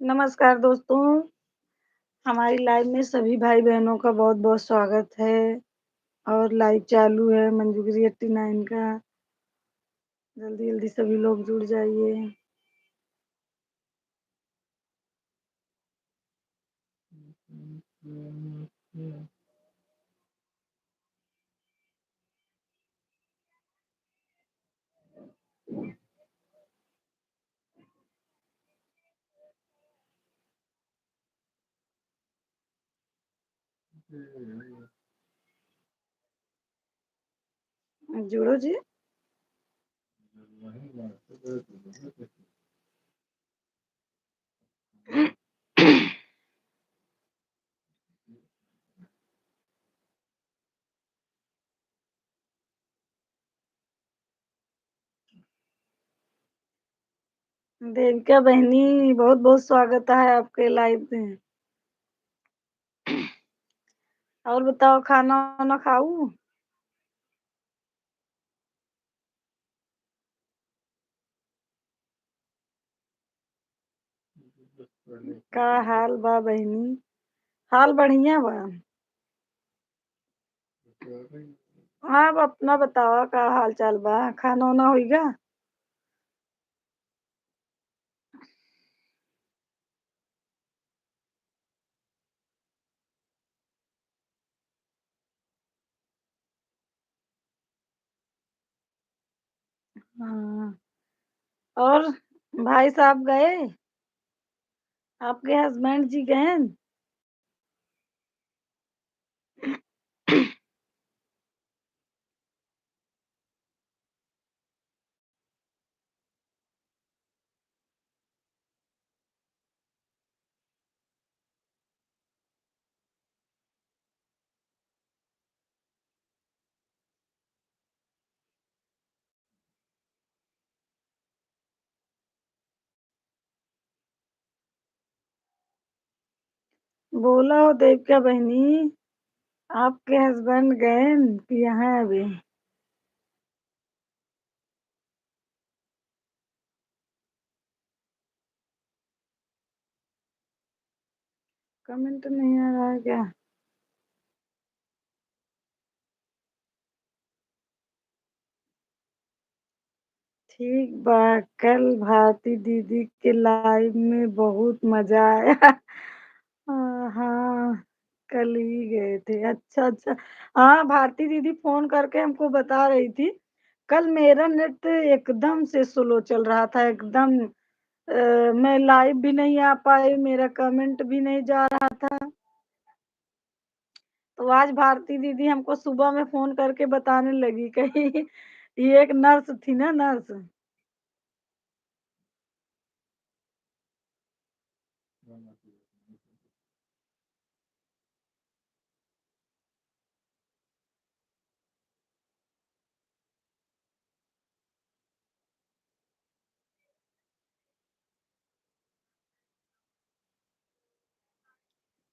नमस्कार दोस्तों, हमारी लाइव में सभी भाई-बहनों का बहुत-बहुत स्वागत है और लाइव चालू है मंजूगिरी 89 का। जल्दी-जल्दी सभी लोग जुड़ जाइए। जुड़ो जी। देविका बहनी बहुत-बहुत स्वागत है आपके लाइव में। और बताओ खाना-वाना खाऊ? का हाल बा बहिनी? हाल बढ़िया बा। आप अपना बतावा का हाल-चाल बा? खाना-वाना होइगा? हाँ, और भाई साहब गए? आपके हस्बैंड जी गए? बोलो देविका बहनी, आपके हस्बैंड गए कि यहाँ है अभी? कमेंट नहीं आ रहा है क्या? ठीक बा। कल भारती दीदी के लाइव में बहुत मजा आया। हाँ, कल ही गए थे। अच्छा अच्छा। हाँ, भारती दीदी फोन करके हमको बता रही थी, कल मेरा नेट एकदम से स्लो चल रहा था, एकदम मैं लाइव भी नहीं आ पाई, मेरा कमेंट भी नहीं जा रहा था। तो आज भारती दीदी हमको सुबह में फ़ोन करके बताने लगी, कही ये एक नर्स थी ना, नर्स।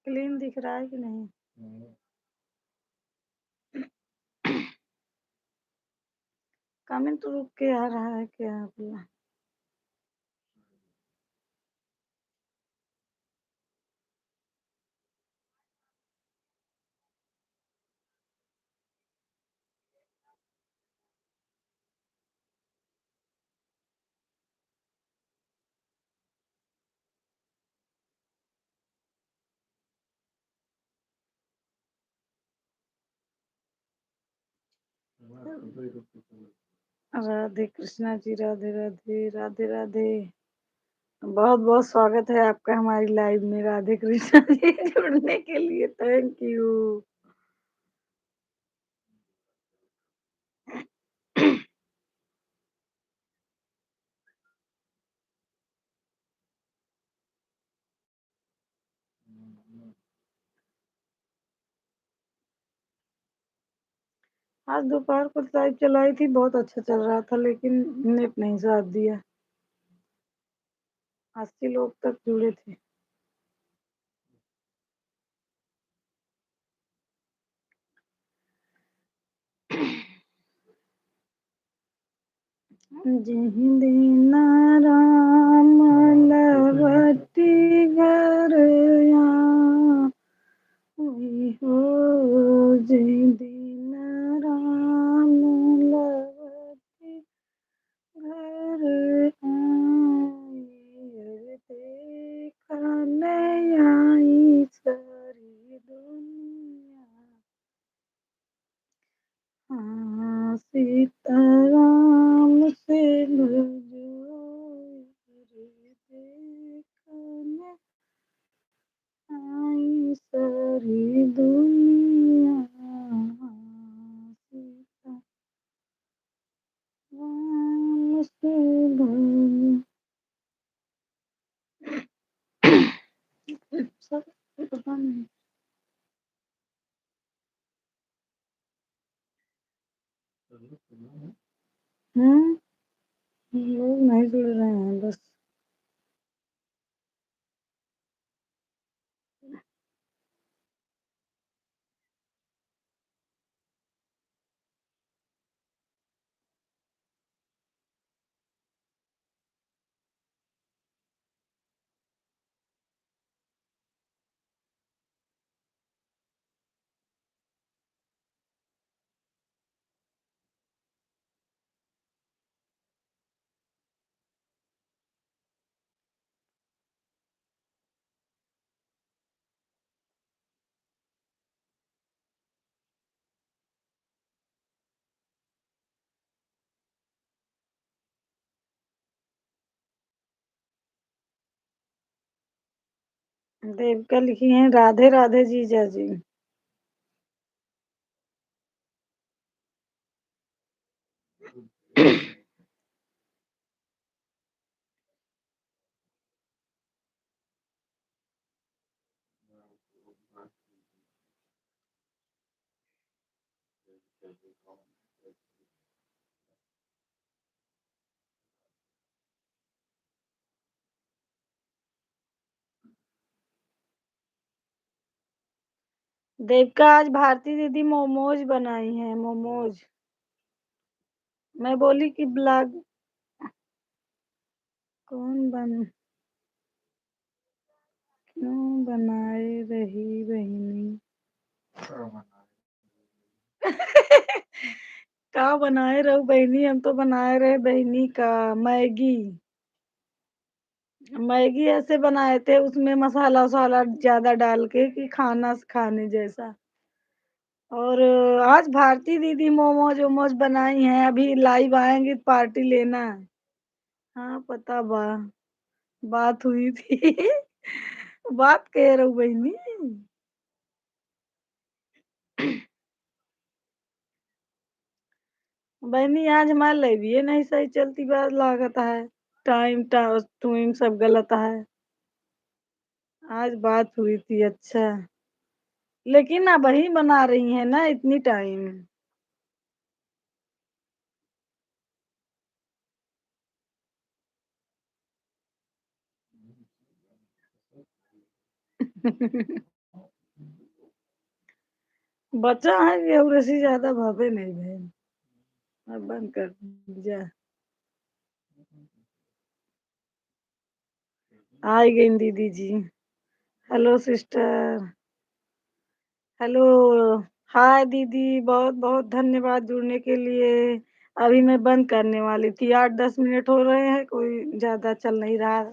क्लीन दिख रहा है कि नहीं? कमेंट रुक के आ रहा है क्या भला? राधे कृष्णा जी, राधे राधे, राधे राधे। बहुत बहुत स्वागत है आपका हमारी लाइव में, राधे कृष्णा जी। जुड़ने के लिए थैंक यू। आज दोपहर को लाइव चलाई थी, बहुत अच्छा चल रहा था, लेकिन नेट नहीं साथ दिया। 80 लोग तक जुड़े थे। जय हिंद नाराम लवटी सर पता नहीं। हुँ, लोग नहीं जुड़ रहे हैं बस। देविका लिखी हैं राधे राधे जीजा जी। देविका आज भारती दीदी मोमोज बनाई हैं, मोमोज। मैं बोली कि ब्लॉग कौन बन क्यों बनाए रही बहनी। का बनाए रहो बहनी, हम तो बनाए रहे बहनी का मैगी। मैगी ऐसे बनाए थे उसमें मसाला वसाला ज्यादा डाल के कि खाना खाने जैसा। और आज भारती दीदी मोमोज वोमोज बनाई हैं, अभी लाइव आएंगी तो पार्टी लेना। हाँ पता बा, बात हुई थी। बात कह रहा हूँ बहनी। बहनी आज हमारे लिए भी ये नहीं सही चलती बात लागत है। टाइम टूइम सब गलत है। आज बात हुई थी अच्छा। लेकिन अब वही बना रही है ना इतनी टाइम। बच्चा है कि और ऐसी ज्यादा भावे नहीं बहन। अब बंद कर जा। आई गई दीदी जी। Hello sister. हेलो। हाय दीदी, बहुत बहुत धन्यवाद जुड़ने के लिए। अभी मैं बंद करने वाली थी, 8-10 मिनट हो रहे हैं, कोई ज्यादा चल नहीं रहा।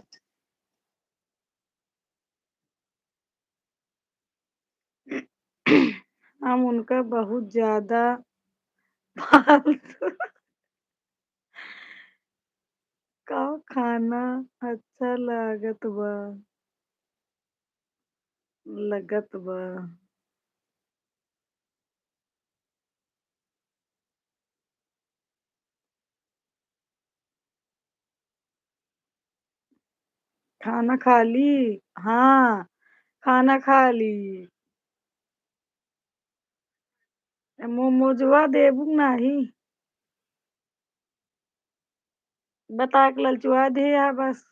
हम उनका बहुत ज्यादा फालतू का खाना अच्छा लगत बा। खाना खा ली। हाँ, खाना खा ली। मोमोजवा देबू नाही। बता के ललचुआ दे या बस।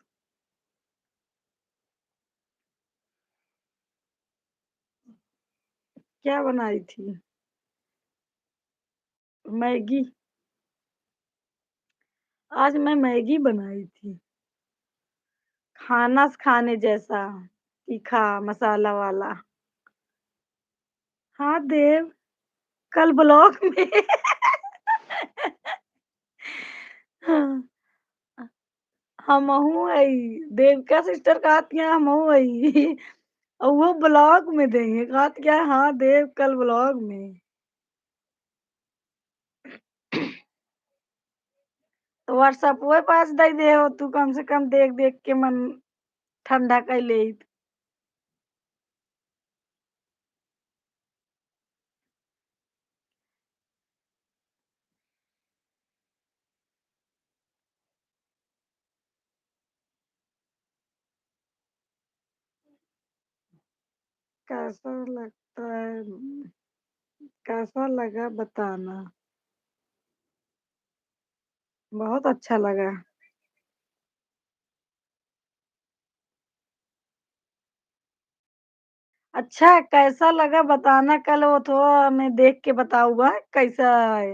क्या बनाई थी? मैगी। आज मैं मैगी बनाई थी। खाना खाने जैसा, तीखा मसाला वाला। हाँ देव, कल ब्लॉक में। हाँ, हमहू आई। देविका सिस्टर कहती हैं हमहू आई। और वो ब्लॉग में देंगे, कहत क्या हाँ देव कल ब्लॉग में। तो व्हाट्सएप वो पास दे दे हो तू, कम से कम देख देख के मन ठंडा कर ले। कैसा लगता है कैसा लगा बताना। बहुत अच्छा लगा। अच्छा कैसा लगा बताना, कल वो थोड़ा मैं देख के बताऊँगा कैसा है,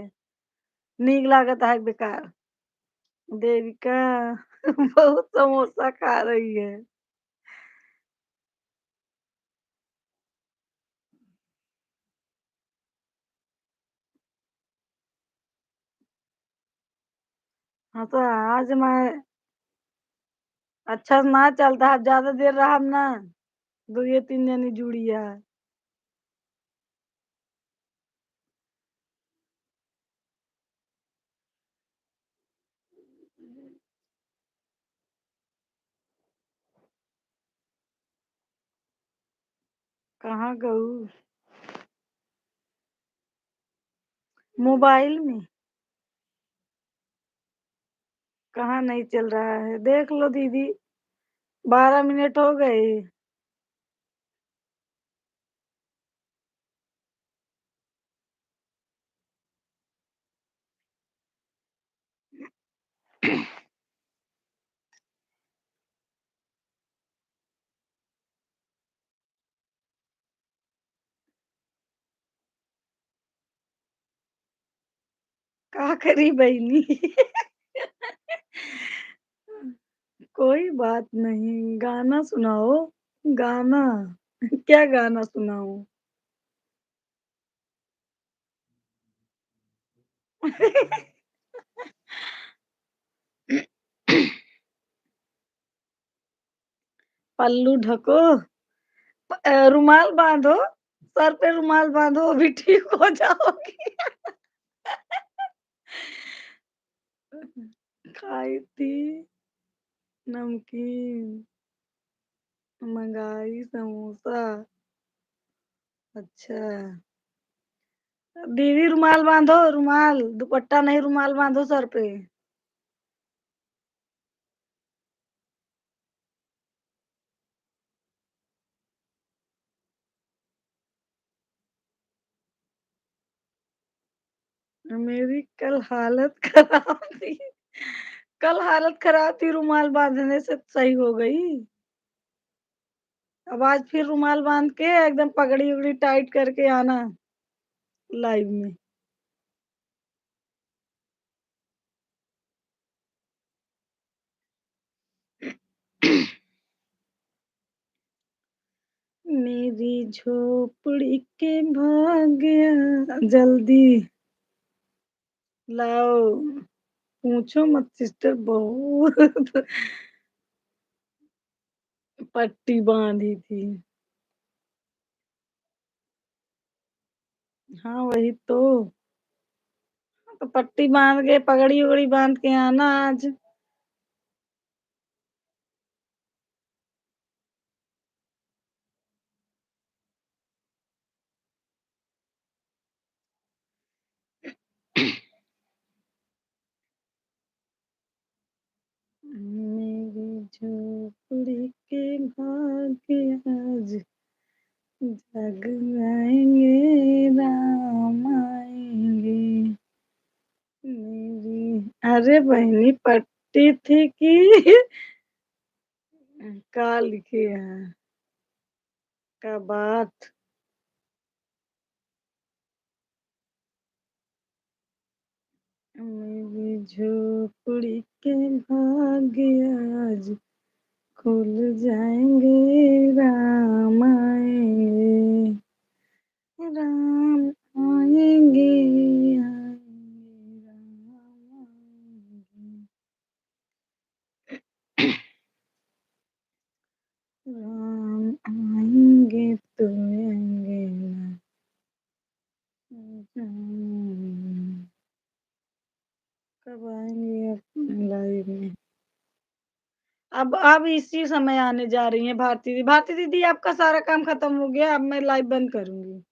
नीक लागत है बेकार। देविका बहुत समोसा खा रही है। हाँ, तो आज मैं अच्छा ना चलता है, ज्यादा देर रहब ना, दुइये तीन जनी जुड़ी है। कहाँ गऊ? मोबाइल में। कहाँ नहीं चल रहा है, देख लो दीदी। 12 मिनट हो गए। का करी बहनी कोई बात नहीं, गाना सुनाओ। गाना क्या गाना सुनाऊं? पल्लू ढको, रुमाल बांधो, सर पे रुमाल बांधो, अभी ठीक हो जाओगी। खाई थी नमकीन, मंगाई समोसा। अच्छा दीदी, रुमाल बांधो, रुमाल, दुपट्टा नहीं, रुमाल बांधो सर पे। मेरी कल हालत खराब थी। कल हालत खराब थी, रुमाल बांधने से सही हो गई। अब आज फिर रुमाल बांध के एकदम पगड़ी उगड़ी टाइट करके आना लाइव में। मेरी झोपड़ी के भाग गया जल्दी लाओ। पूछो मत सिस्टर, बहुत पट्टी बांधी थी। हाँ वही तो। तो पट्टी बांध के पगड़ी उगड़ी बांध के आना आज। मेरी झोपड़ी के भाग्य आज जग आएंगे, राम आएंगे। मेरी अरे बहनी पट्टी थी कि का लिखे हैं का बात। मेरी झोपड़ी के भाग्य आज खुल जाएंगे, राम आएंगे, राम आएंगे, आएंगे राम आएंगे। राम आएंगे तो आएंगे ना। कब आएंगे अपने लाइव में? अब इसी समय आने जा रही हैं भारती दीदी। भारती दीदी आपका सारा काम खत्म हो गया, अब मैं लाइव बंद करूंगी।